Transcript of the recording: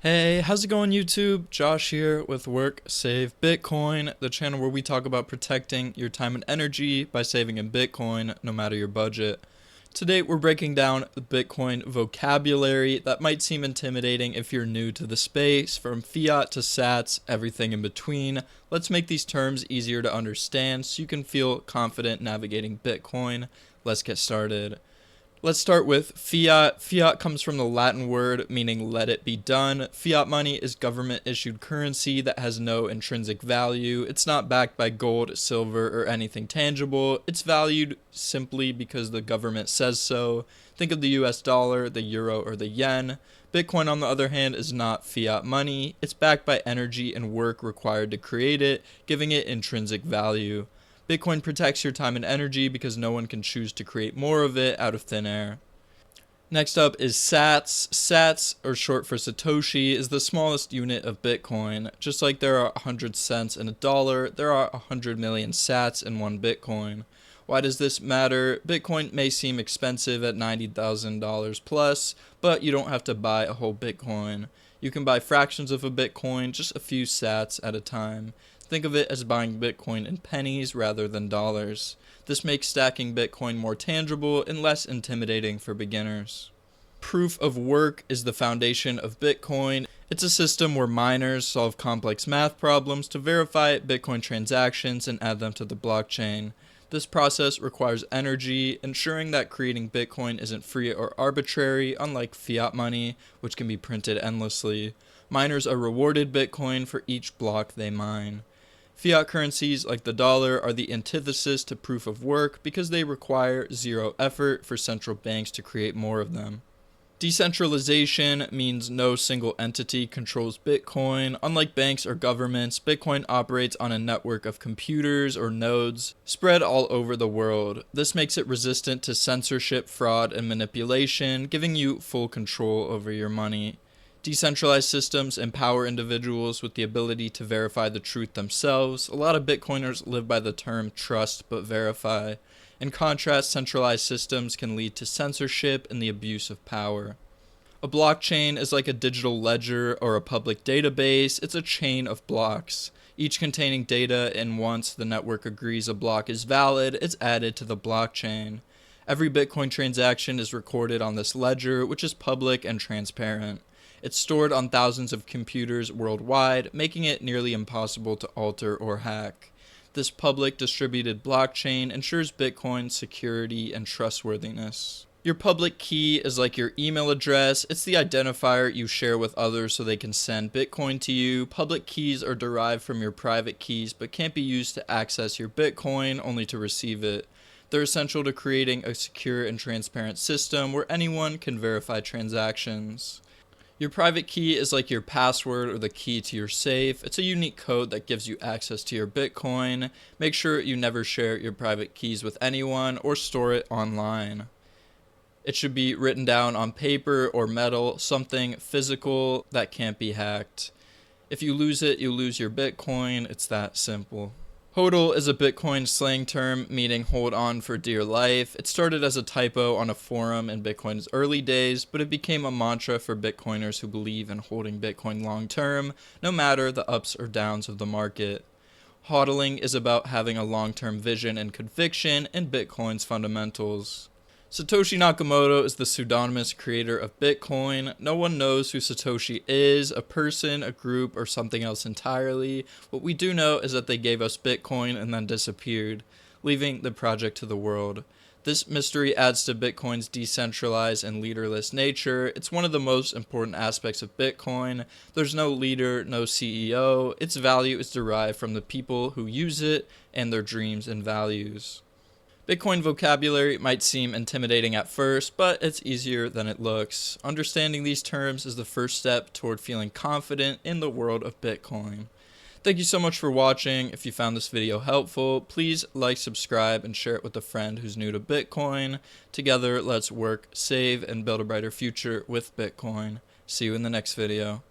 Hey, how's it going, YouTube? Josh here with Work Save Bitcoin, the channel where we talk about protecting your time and energy by saving in Bitcoin, no matter your budget. Today, we're breaking down the Bitcoin vocabulary that might seem intimidating if you're new to the space, from fiat to sats, everything in between. Let's make these terms easier to understand so you can feel confident navigating Bitcoin. Let's get started. Let's start with fiat. Fiat comes from the Latin word meaning let it be done. Fiat money is government issued currency that has no intrinsic value. It's not backed by gold, silver, or anything tangible. It's valued simply because the government says so. Think of the US dollar, the euro, or the yen. Bitcoin, on the other hand, is not fiat money. It's backed by energy and work required to create it, giving it intrinsic value. Bitcoin protects your time and energy because no one can choose to create more of it out of thin air. Next up is sats. Sats, or short for Satoshi, is the smallest unit of Bitcoin. Just like there are 100 cents in a dollar, there are 100 million sats in one Bitcoin. Why does this matter? Bitcoin may seem expensive at $90,000 plus, but you don't have to buy a whole Bitcoin. You can buy fractions of a Bitcoin, just a few sats at a time. Think of it as buying Bitcoin in pennies rather than dollars. This makes stacking Bitcoin more tangible and less intimidating for beginners. Proof of work is the foundation of Bitcoin. It's a system where miners solve complex math problems to verify Bitcoin transactions and add them to the blockchain. This process requires energy, ensuring that creating Bitcoin isn't free or arbitrary, unlike fiat money, which can be printed endlessly. Miners are rewarded Bitcoin for each block they mine. Fiat currencies like the dollar are the antithesis to proof of work because they require zero effort for central banks to create more of them. Decentralization means no single entity controls Bitcoin. Unlike banks or governments, Bitcoin operates on a network of computers or nodes spread all over the world. This makes it resistant to censorship, fraud, and manipulation, giving you full control over your money. Decentralized systems empower individuals with the ability to verify the truth themselves. A lot of Bitcoiners live by the term trust but verify. In contrast, centralized systems can lead to censorship and the abuse of power. A blockchain is like a digital ledger or a public database. It's a chain of blocks, each containing data, and once the network agrees a block is valid, it's added to the blockchain. Every Bitcoin transaction is recorded on this ledger, which is public and transparent. It's stored on thousands of computers worldwide, making it nearly impossible to alter or hack. This public distributed blockchain ensures Bitcoin's security and trustworthiness. Your public key is like your email address. It's the identifier you share with others so they can send Bitcoin to you. Public keys are derived from your private keys but can't be used to access your Bitcoin, only to receive it. They're essential to creating a secure and transparent system where anyone can verify transactions. Your private key is like your password or the key to your safe. It's a unique code that gives you access to your Bitcoin. Make sure you never share your private keys with anyone or store it online. It should be written down on paper or metal, something physical that can't be hacked. If you lose it, you lose your Bitcoin. It's that simple. HODL is a Bitcoin slang term meaning hold on for dear life. It started as a typo on a forum in Bitcoin's early days, but it became a mantra for Bitcoiners who believe in holding Bitcoin long term, no matter the ups or downs of the market. HODLing is about having a long-term vision and conviction in Bitcoin's fundamentals. Satoshi Nakamoto is the pseudonymous creator of Bitcoin. No one knows who Satoshi is, a person, a group, or something else entirely. What we do know is that they gave us Bitcoin and then disappeared, leaving the project to the world. This mystery adds to Bitcoin's decentralized and leaderless nature. It's one of the most important aspects of Bitcoin. There's no leader, no CEO. Its value is derived from the people who use it and their dreams and values. Bitcoin vocabulary might seem intimidating at first, but it's easier than it looks. Understanding these terms is the first step toward feeling confident in the world of Bitcoin. Thank you so much for watching. If you found this video helpful, please like, subscribe, and share it with a friend who's new to Bitcoin. Together, let's work, save, and build a brighter future with Bitcoin. See you in the next video.